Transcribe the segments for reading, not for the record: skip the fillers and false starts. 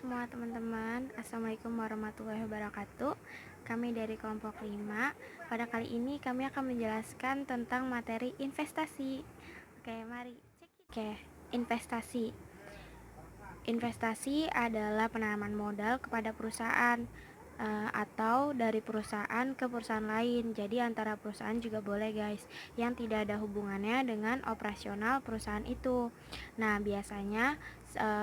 semua teman-teman, Assalamualaikum warahmatullahi wabarakatuh. Kami dari kelompok 5. Pada kali ini kami akan menjelaskan tentang materi investasi. Oke, mari cek. Oke, investasi. Investasi adalah penanaman modal kepada perusahaan atau dari perusahaan ke perusahaan lain. Jadi antara perusahaan juga boleh guys, yang tidak ada hubungannya dengan operasional perusahaan itu. Nah, biasanya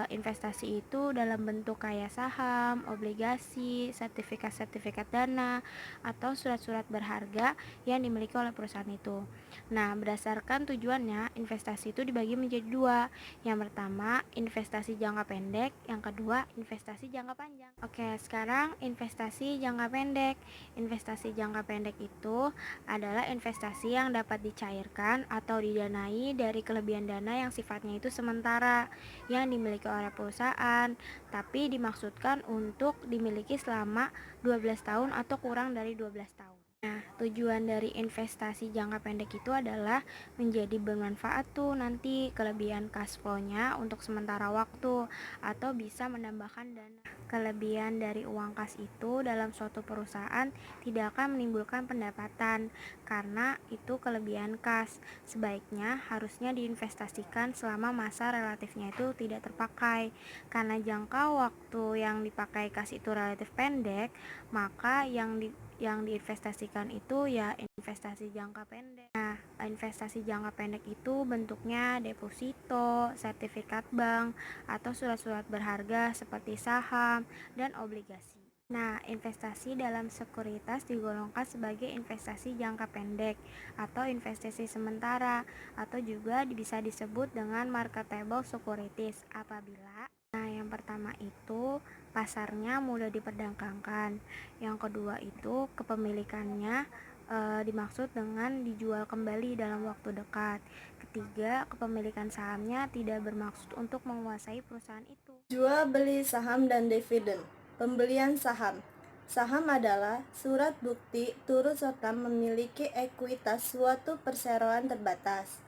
investasi itu dalam bentuk kayak saham, obligasi, sertifikat-sertifikat dana, atau surat-surat berharga yang dimiliki oleh perusahaan itu. Nah, berdasarkan tujuannya, investasi itu dibagi menjadi dua. Yang pertama, investasi jangka pendek, yang kedua, investasi jangka panjang. Oke, sekarang investasi jangka pendek. Investasi jangka pendek itu adalah investasi yang dapat dicairkan atau didanai dari kelebihan dana yang sifatnya itu sementara yang dimiliki oleh perusahaan, tapi dimaksudkan untuk dimiliki selama 12 tahun atau kurang dari 12 tahun. Nah, tujuan dari investasi jangka pendek itu adalah menjadi bermanfaat tuh nanti kelebihan cash flow-nya untuk sementara waktu atau bisa menambahkan dana. Kelebihan dari uang kas itu dalam suatu perusahaan tidak akan menimbulkan pendapatan karena itu kelebihan kas. Sebaiknya harusnya diinvestasikan selama masa relatifnya itu tidak terpakai. Karena jangka waktu yang dipakai kas itu relatif pendek, maka yang diinvestasikan itu ya investasi jangka pendek. Nah, investasi jangka pendek itu bentuknya deposito, sertifikat bank, atau surat-surat berharga seperti saham dan obligasi. Nah, investasi dalam sekuritas digolongkan sebagai investasi jangka pendek atau investasi sementara atau juga bisa disebut dengan marketable securities apabila yang pertama itu pasarnya mudah diperdagangkan. Yang kedua itu kepemilikannya dimaksud dengan dijual kembali dalam waktu dekat. Ketiga, kepemilikan sahamnya tidak bermaksud untuk menguasai perusahaan itu. Jual beli saham dan dividen. Pembelian saham. Saham adalah surat bukti turut serta memiliki ekuitas suatu perseroan terbatas.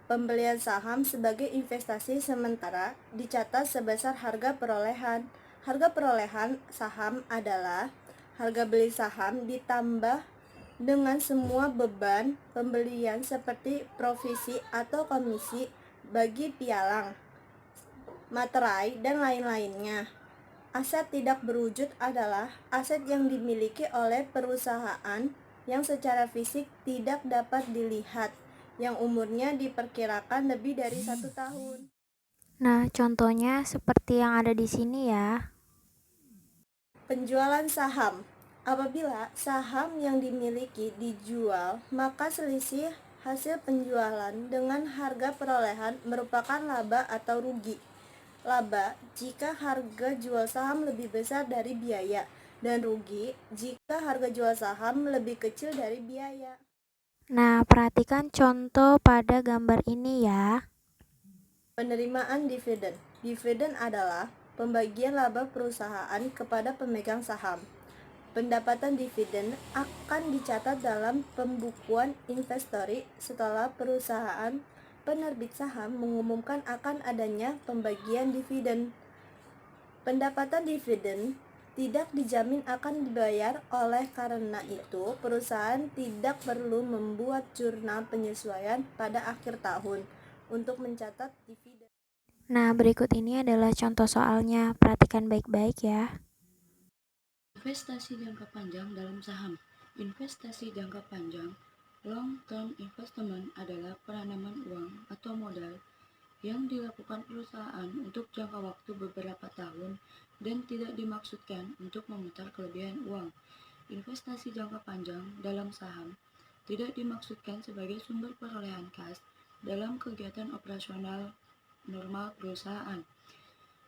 Pembelian saham sebagai investasi sementara dicatat sebesar harga perolehan. Harga perolehan saham adalah harga beli saham ditambah dengan semua beban pembelian seperti provisi atau komisi bagi pialang, materai, dan lain-lainnya. Aset tidak berwujud adalah aset yang dimiliki oleh perusahaan yang secara fisik tidak dapat dilihat, yang umurnya diperkirakan lebih dari 1 tahun. Nah, contohnya seperti yang ada di sini ya. Penjualan saham. Apabila saham yang dimiliki dijual, maka selisih hasil penjualan dengan harga perolehan merupakan laba atau rugi. Laba jika harga jual saham lebih besar dari biaya, dan rugi jika harga jual saham lebih kecil dari biaya. Nah, perhatikan contoh pada gambar ini ya. Penerimaan dividen. Dividen adalah pembagian laba perusahaan kepada pemegang saham. Pendapatan dividen akan dicatat dalam pembukuan inventory setelah perusahaan penerbit saham mengumumkan akan adanya pembagian dividen. Pendapatan dividen tidak dijamin akan dibayar, oleh karena itu perusahaan tidak perlu membuat jurnal penyesuaian pada akhir tahun untuk mencatat dividen. Nah, berikut ini adalah contoh soalnya. Perhatikan baik-baik ya. Investasi jangka panjang dalam saham. Investasi jangka panjang long-term investment adalah penanaman uang atau modal yang dilakukan perusahaan untuk jangka waktu beberapa tahun dan tidak dimaksudkan untuk memutar kelebihan uang. Investasi jangka panjang dalam saham tidak dimaksudkan sebagai sumber perolehan kas dalam kegiatan operasional normal perusahaan.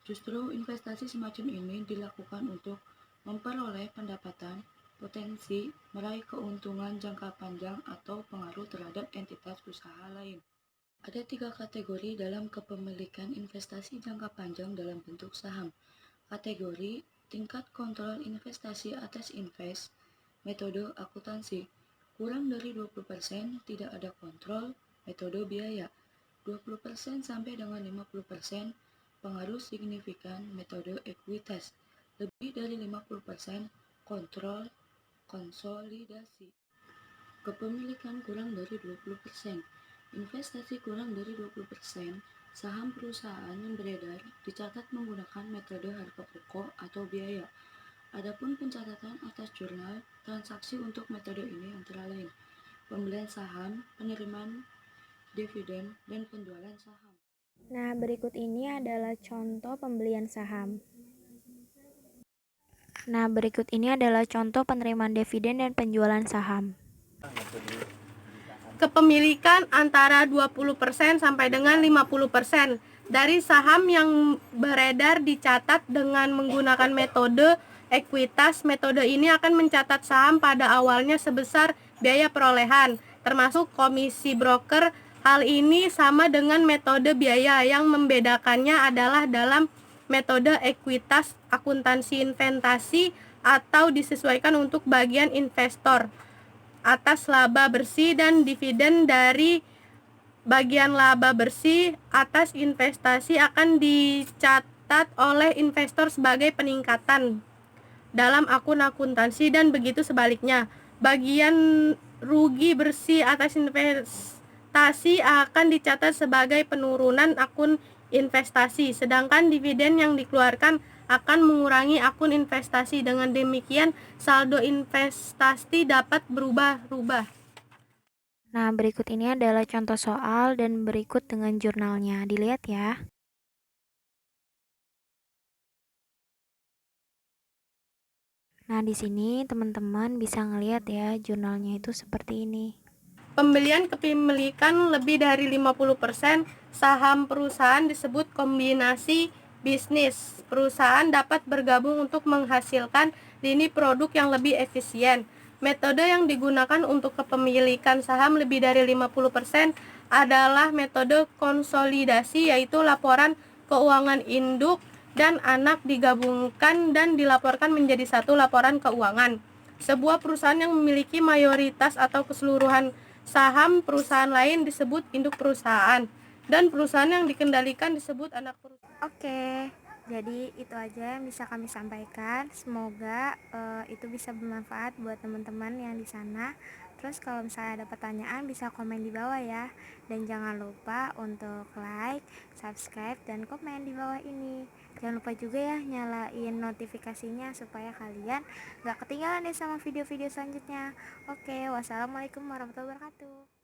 Justru investasi semacam ini dilakukan untuk memperoleh pendapatan, potensi, meraih keuntungan jangka panjang atau pengaruh terhadap entitas usaha lain. Ada 3 kategori dalam kepemilikan investasi jangka panjang dalam bentuk saham. Kategori tingkat kontrol investasi atas invest, metode akuntansi, kurang dari 20% tidak ada kontrol, metode biaya, 20% sampai dengan 50% pengaruh signifikan metode ekuitas, lebih dari 50% kontrol konsolidasi. Kepemilikan kurang dari 20%, investasi kurang dari 20%, saham perusahaan yang beredar dicatat menggunakan metode harga pokok atau biaya. Adapun pencatatan atas jurnal transaksi untuk metode ini antara lain pembelian saham, penerimaan dividen, dan penjualan saham. Nah, berikut ini adalah contoh pembelian saham. Nah, berikut ini adalah contoh penerimaan dividen dan penjualan saham. Kepemilikan antara 20% sampai dengan 50% dari saham yang beredar dicatat dengan menggunakan metode ekuitas. Metode ini akan mencatat saham pada awalnya sebesar biaya perolehan, termasuk komisi broker. Hal ini sama dengan metode biaya, yang membedakannya adalah dalam metode ekuitas akuntansi investasi atau disesuaikan untuk bagian investor atas laba bersih dan dividen dari bagian laba bersih atas investasi akan dicatat oleh investor sebagai peningkatan dalam akun akuntansi, dan begitu sebaliknya. Bagian rugi bersih atas investasi akan dicatat sebagai penurunan akun investasi, sedangkan dividen yang dikeluarkan akan mengurangi akun investasi. Dengan demikian, saldo investasi dapat berubah-ubah. Nah, berikut ini adalah contoh soal dan berikut dengan jurnalnya. Dilihat ya. Nah, di sini teman-teman bisa ngelihat ya, jurnalnya itu seperti ini. Pembelian kepemilikan lebih dari 50% saham perusahaan disebut kombinasi bisnis. Perusahaan dapat bergabung untuk menghasilkan lini produk yang lebih efisien. Metode yang digunakan untuk kepemilikan saham lebih dari 50% adalah metode konsolidasi, yaitu laporan keuangan induk dan anak digabungkan dan dilaporkan menjadi satu laporan keuangan. Sebuah perusahaan yang memiliki mayoritas atau keseluruhan saham perusahaan lain disebut induk perusahaan, dan perusahaan yang dikendalikan disebut anak perusahaan. Oke, jadi itu aja yang bisa kami sampaikan. Semoga itu bisa bermanfaat buat teman-teman yang di sana. Terus kalau misalnya ada pertanyaan bisa komen di bawah ya. Dan jangan lupa untuk like, subscribe, dan komen di bawah ini. Jangan lupa juga ya nyalain notifikasinya supaya kalian gak ketinggalan deh sama video-video selanjutnya. Oke, wassalamualaikum warahmatullahi wabarakatuh.